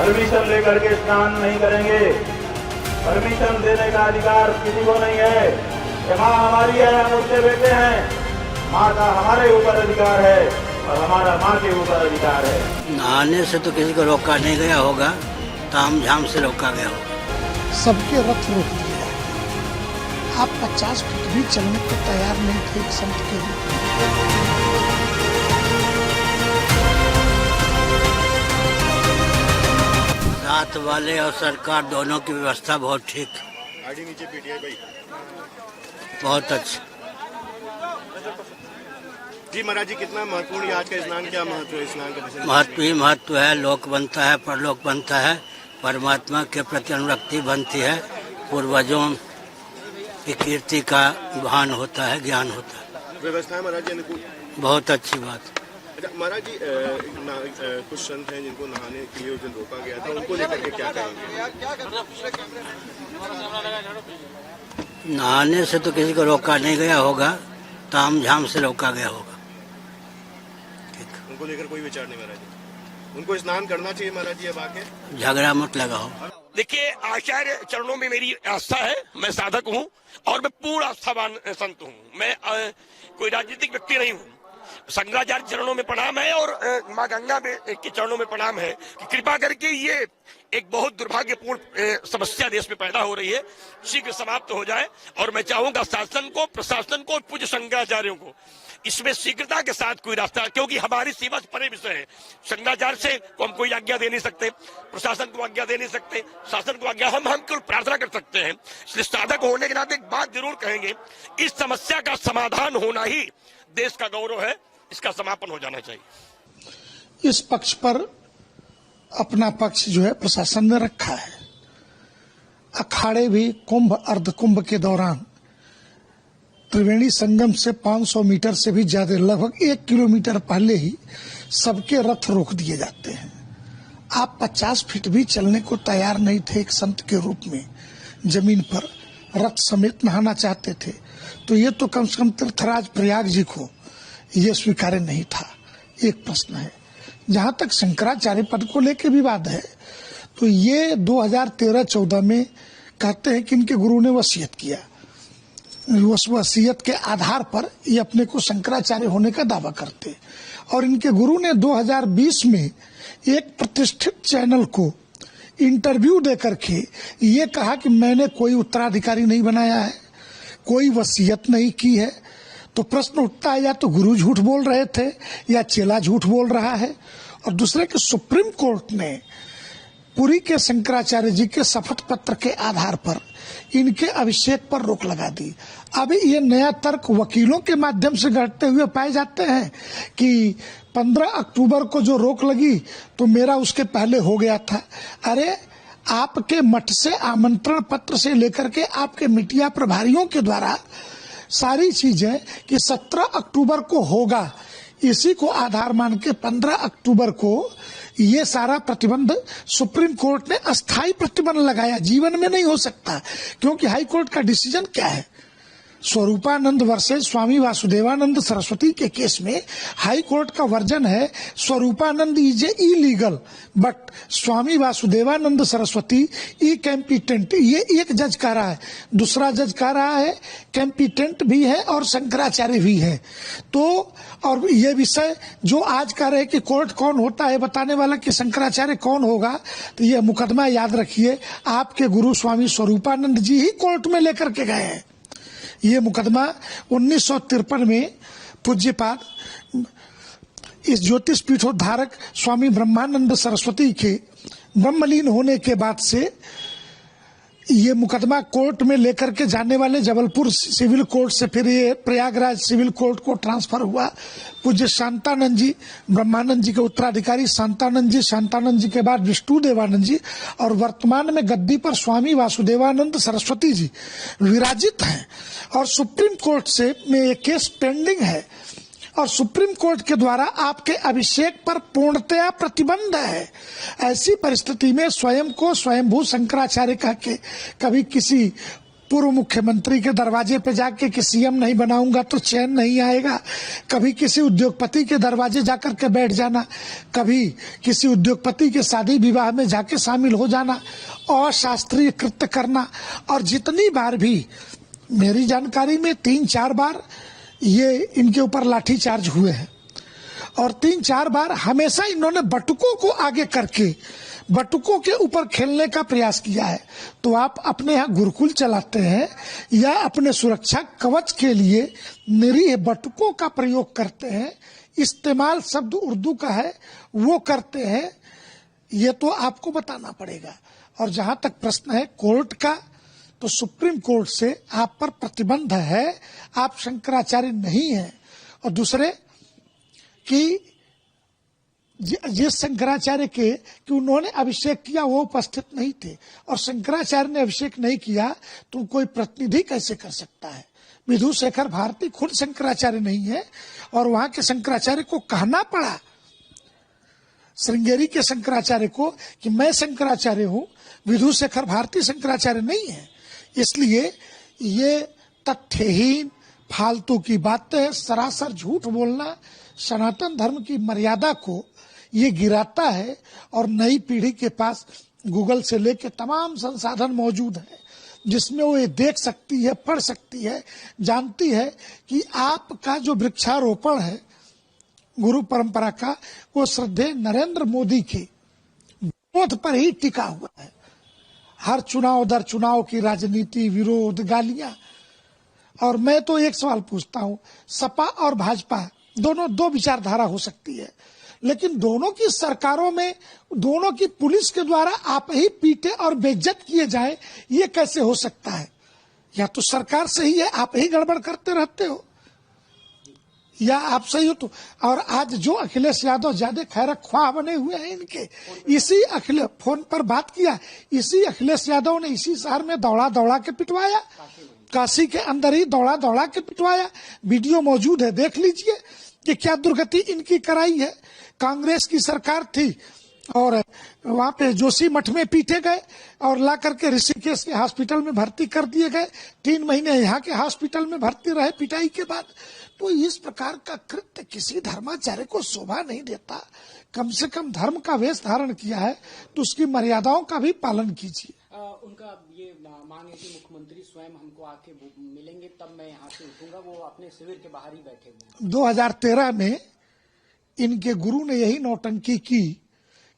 Permission लेकर के स्नान नहीं करेंगे। परमिशन देने का अधिकार किसी को नहीं है। ये माँ हमारी है, हम उसके बेटे हैं। माँ का हमारे ऊपर अधिकार है और हमारा माँ के ऊपर अधिकार है। नहाने से तो किसी को रोका नहीं गया होगा, ताम झाम से रोका गया होगा। सबके रथ रोक दिए जाते हैं। आप 50 फीट भी चलने को तैयार नहीं थे एक संत के रूप में। साथ वाले और सरकार दोनों की व्यवस्था बहुत ठीक, आगे नीचे पीटीआई भाई बहुत अच्छी। जी महाराज जी, कितना महत्वपूर्ण है आज का स्नान? क्या महत्व है स्नान का? महत्व ही महत्व है। लोक बनता है, परलोक बनता है, परमात्मा के प्रति अनुरक्ति बनती है, पूर्वजों की कीर्ति का भान होता है, ज्ञान होता है। व्यवस्था है महाराज जी अनुकूल? बहुत अच्छी बात। अच्छा महाराज जी, कुछ संत हैं जिनको नहाने के लिए उस दिन रोका गया था, उनको लेकर के क्या कहेंगे? नहाने से तो किसी को रोका नहीं गया होगा, ताम झाम से रोका गया होगा। उनको लेकर कोई विचार नहीं महाराज जी? उनको स्नान करना चाहिए महाराज जी अब आके? झगड़ा मत लगाओ। देखिए, आचार्य चरणों में मेरी आस्था है। मैं साधक हूँ और मैं पूर्ण आस्थावान संत हूँ। मैं कोई राजनीतिक व्यक्ति नहीं हूँ। शंकराचार्य चरणों में प्रणाम है और माँ गंगा के चरणों में प्रणाम है कि कृपा करके ये एक बहुत दुर्भाग्यपूर्ण समस्या देश में पैदा हो रही है, शीघ्र समाप्त हो जाए। और मैं चाहूंगा शासन को, प्रशासन को, पूज्य शंकराचार्यों को इसमें शीघ्रता के साथ कोई रास्ता, क्योंकि हमारी सीमा से परे विषय है। शंकराचार्य से को हम कोई आज्ञा दे नहीं सकते, प्रशासन को आज्ञा दे नहीं सकते, शासन को आज्ञा, हम केवल प्रार्थना कर सकते हैं। इसलिए साधक होने के नाते एक बात जरूर कहेंगे, इस समस्या का समाधान होना ही देश का गौरव है। इसका समापन हो जाना चाहिए। इस पक्ष पर अपना पक्ष जो है प्रशासन ने रखा है। अखाड़े भी कुंभ अर्ध कुंभ के दौरान त्रिवेणी संगम से 500 मीटर से भी ज्यादा, लगभग 1 किलोमीटर पहले ही सबके रथ रोक दिए जाते हैं। आप 50 फीट भी चलने को तैयार नहीं थे एक संत के रूप में, जमीन पर रथ समेत नहाना चाहते थे, तो ये तो कम से कम तीर्थराज प्रयाग जी को ये स्वीकार्य नहीं था। एक प्रश्न है। जहां तक शंकराचार्य पद को लेकर विवाद है, तो ये 2013-14 में कहते हैं कि इनके गुरु ने वसीयत किया। उस वसीयत के आधार पर ये अपने को शंकराचार्य होने का दावा करते, और इनके गुरु ने 2020 में एक प्रतिष्ठित चैनल को इंटरव्यू देकर के ये कहा कि मैंने कोई उत्तराधिकारी नहीं बनाया है, कोई वसीयत नहीं की है। तो प्रश्न उठता है, या तो गुरु झूठ बोल रहे थे या चेला झूठ बोल रहा है। और दूसरे के सुप्रीम कोर्ट ने पुरी के शंकराचार्य जी के शपथ पत्र के आधार पर इनके अभिषेक पर रोक लगा दी। अब ये नया तर्क वकीलों के माध्यम से गढ़ते हुए पाए जाते हैं कि 15 अक्टूबर को जो रोक लगी तो मेरा उसके पहले हो गया था। अरे, आपके मठ से आमंत्रण पत्र से लेकर के आपके मीडिया प्रभारियों के द्वारा सारी चीजें कि 17 अक्टूबर को होगा, इसी को आधार मान के 15 अक्टूबर को ये सारा प्रतिबंध सुप्रीम कोर्ट ने अस्थायी प्रतिबंध लगाया। जीवन में नहीं हो सकता, क्योंकि हाई कोर्ट का डिसीजन क्या है? स्वरूपानंद वर्सेस स्वामी वासुदेवानंद सरस्वती के केस में हाई कोर्ट का वर्जन है Swaroopanand is illegal but Swami Vasudevanand Saraswati ई कैम्पिटेंट। ये एक जज कह रहा है, दूसरा जज कह रहा है कैम्पिटेंट भी है और शंकराचार्य भी है। तो और ये विषय जो आज कह रहे कि कोर्ट कौन होता है बताने वाला कि शंकराचार्य कौन होगा, तो ये मुकदमा याद रखिए, आपके गुरु स्वामी स्वरूपानंद जी ही कोर्ट में लेकर के गए हैं। ये मुकदमा 1953 में पूज्यपाद इस ज्योतिष पीठोद्धारक स्वामी ब्रह्मानंद सरस्वती के ब्रह्मलीन होने के बाद से ये मुकदमा कोर्ट में लेकर के जाने वाले जबलपुर सिविल कोर्ट से फिर ये प्रयागराज सिविल कोर्ट को ट्रांसफर हुआ। पूज्य शांतानंद जी, ब्रह्मानंद जी के उत्तराधिकारी शांतानंद जी के बाद विष्णु देवानंद जी, और वर्तमान में गद्दी पर स्वामी वासुदेवानंद सरस्वती जी विराजित हैं। और सुप्रीम कोर्ट से में ये केस पेंडिंग है और सुप्रीम कोर्ट के द्वारा आपके अभिषेक पर पूर्णतया प्रतिबंध है। ऐसी परिस्थिति में स्वयं को स्वयंभू शंकराचार्य कह के कभी किसी पूर्व मुख्यमंत्री के दरवाजे पे जाके कि सीएम नहीं बनाऊंगा तो चैन नहीं आएगा, कभी किसी उद्योगपति के दरवाजे जाकर के बैठ जाना, कभी किसी उद्योगपति के शादी विवाह में जाके शामिल हो जाना, अशास्त्रीय कृत्य करना। और जितनी बार भी मेरी जानकारी में 3-4 बार ये इनके ऊपर लाठीचार्ज हुए हैं और 3-4 बार हमेशा इन्होंने बटुकों को आगे करके बटुकों के ऊपर खेलने का प्रयास किया है। तो आप अपने यहाँ गुरुकुल चलाते हैं या अपने सुरक्षा कवच के लिए निरीह बटुकों का प्रयोग करते हैं, इस्तेमाल शब्द उर्दू का है वो करते हैं, ये तो आपको बताना पड़ेगा। और जहां तक प्रश्न है कोर्ट का, तो सुप्रीम कोर्ट से आप पर प्रतिबंध है, आप शंकराचार्य नहीं हैं। और दूसरे कि जिस शंकराचार्य के कि उन्होंने अभिषेक किया वो उपस्थित नहीं थे और शंकराचार्य ने अभिषेक नहीं किया तो कोई प्रतिनिधि कैसे कर सकता है। विधु शेखर भारती खुद शंकराचार्य नहीं है और वहां के शंकराचार्य को कहना पड़ा, श्रृंगेरी के शंकराचार्य को, कि मैं शंकराचार्य हूं, विधु शेखर भारती शंकराचार्य नहीं है। इसलिए ये तथ्यहीन फालतू की बातें, सरासर झूठ बोलना सनातन धर्म की मर्यादा को ये गिराता है। और नई पीढ़ी के पास गूगल से लेके तमाम संसाधन मौजूद है जिसमें वो ये देख सकती है, पढ़ सकती है, जानती है कि आपका जो वृक्षारोपण है गुरु परंपरा का, वो श्रद्धेय नरेंद्र मोदी के विरोध पर ही टिका हुआ है। हर चुनाव दर चुनाव की राजनीति, विरोध, गालियां। और मैं तो एक सवाल पूछता हूं, सपा और भाजपा दोनों दो विचारधारा हो सकती है, लेकिन दोनों की सरकारों में दोनों की पुलिस के द्वारा आप ही पीटे और बेइज्जत किए जाए, ये कैसे हो सकता है? या तो सरकार सही है, आप ही गड़बड़ करते रहते हो, या आप सही हो तो। और आज जो अखिलेश यादव ज्यादा खैर ख्वाह बने हुए हैं इनके, इसी अखिलेश फोन पर बात किया, इसी अखिलेश यादव ने इसी शहर में दौड़ा दौड़ा के पिटवाया, काशी के अंदर ही दौड़ा दौड़ा के पिटवाया। वीडियो मौजूद है, देख लीजिए कि क्या दुर्गति इनकी कराई है। कांग्रेस की सरकार थी और वहां पे जोशी मठ में पीटे गए और ला करके ऋषिकेश के हॉस्पिटल में भर्ती कर दिए गए। 3 महीने यहाँ के हॉस्पिटल में भर्ती रहे पिटाई के बाद। तो इस प्रकार का कृत्य किसी धर्माचार्य को शोभा नहीं देता। कम से कम धर्म का वेश धारण किया है तो उसकी मर्यादाओं का भी पालन कीजिए। उनका ये मांग है कि मुख्यमंत्री स्वयं हमको आके मिलेंगे तब मैं यहाँ से उठूंगा, वो अपने शिविर के बाहर ही बैठे हुए। 2013 में इनके गुरु ने यही नौटंकी की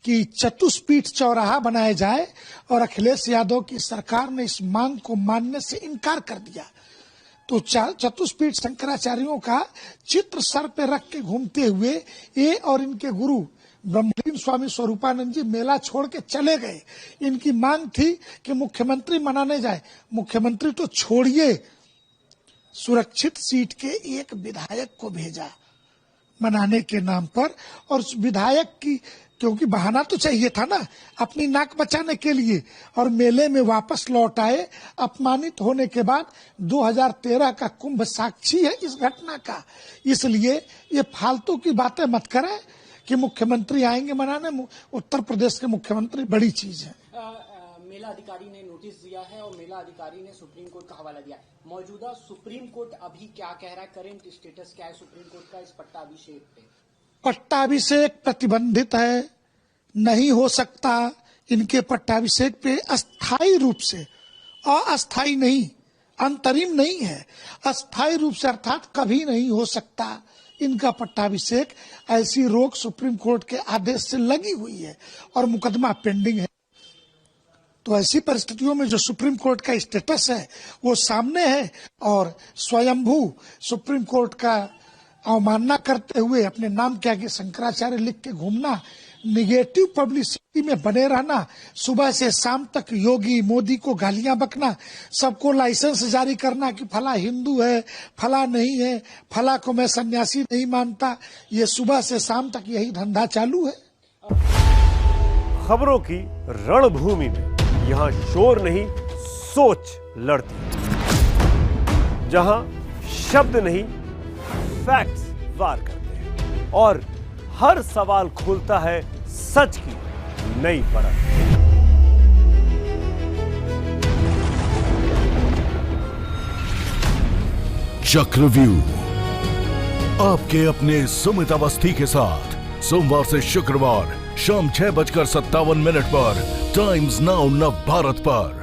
कि चतुष्पीठ चौराहा बनाया जाए और अखिलेश यादव की सरकार ने इस मांग को मानने से इनकार कर दिया। तो चतुष्पीठ शंकराचार्यों का चित्र सर पे रख के घूमते हुए ये और इनके गुरु ब्रह्मलीन स्वामी स्वरूपानंद जी मेला छोड़ के चले गए। इनकी मांग थी कि मुख्यमंत्री मनाने जाए। मुख्यमंत्री तो छोड़िए, सुरक्षित सीट के एक विधायक को भेजा मनाने के नाम पर। और उस विधायक की, क्योंकि बहाना तो चाहिए था ना अपनी नाक बचाने के लिए, और मेले में वापस लौट आए अपमानित होने के बाद। 2013 का कुंभ साक्षी है इस घटना का। इसलिए ये फालतू की बातें मत करें कि मुख्यमंत्री आएंगे मनाने। उत्तर प्रदेश के मुख्यमंत्री बड़ी चीज है। मेला अधिकारी ने नोटिस दिया है और मेला अधिकारी ने सुप्रीम कोर्ट का हवाला दिया। मौजूदा सुप्रीम कोर्ट अभी क्या कह रहा है, करंट स्टेटस क्या है सुप्रीम कोर्ट का इस पट्टाभिषेक पे? पट्टाभिषेक प्रतिबंधित है, नहीं हो सकता। इनके पट्टाभिषेक पे अस्थायी रूप से, अस्थायी नहीं, अंतरिम नहीं है, अस्थायी रूप से अर्थात कभी नहीं हो सकता इनका पट्टाभिषेक। ऐसी रोक सुप्रीम कोर्ट के आदेश से लगी हुई है और मुकदमा पेंडिंग है। तो ऐसी परिस्थितियों में जो सुप्रीम कोर्ट का स्टेटस है वो सामने है और स्वयंभू सुप्रीम कोर्ट का अवमानना करते हुए अपने नाम के आगे शंकराचार्य लिख के घूमना, निगेटिव पब्लिसिटी में बने रहना, सुबह से शाम तक योगी मोदी को गालियां बकना, सबको लाइसेंस जारी करना कि फला हिंदू है, फला नहीं है, फला को मैं सन्यासी नहीं मानता, ये सुबह से शाम तक यही धंधा चालू है। खबरों की रणभूमि में यहाँ शोर नहीं सोच लड़ती है, जहां शब्द नहीं फैक्ट्स वार करते हैं और हर सवाल खोलता है सच की नई परत। चक्रव्यूह, आपके अपने सुमित अवस्थी के साथ सोमवार से शुक्रवार शाम 6:57 पर टाइम्स नाउ नव भारत पर।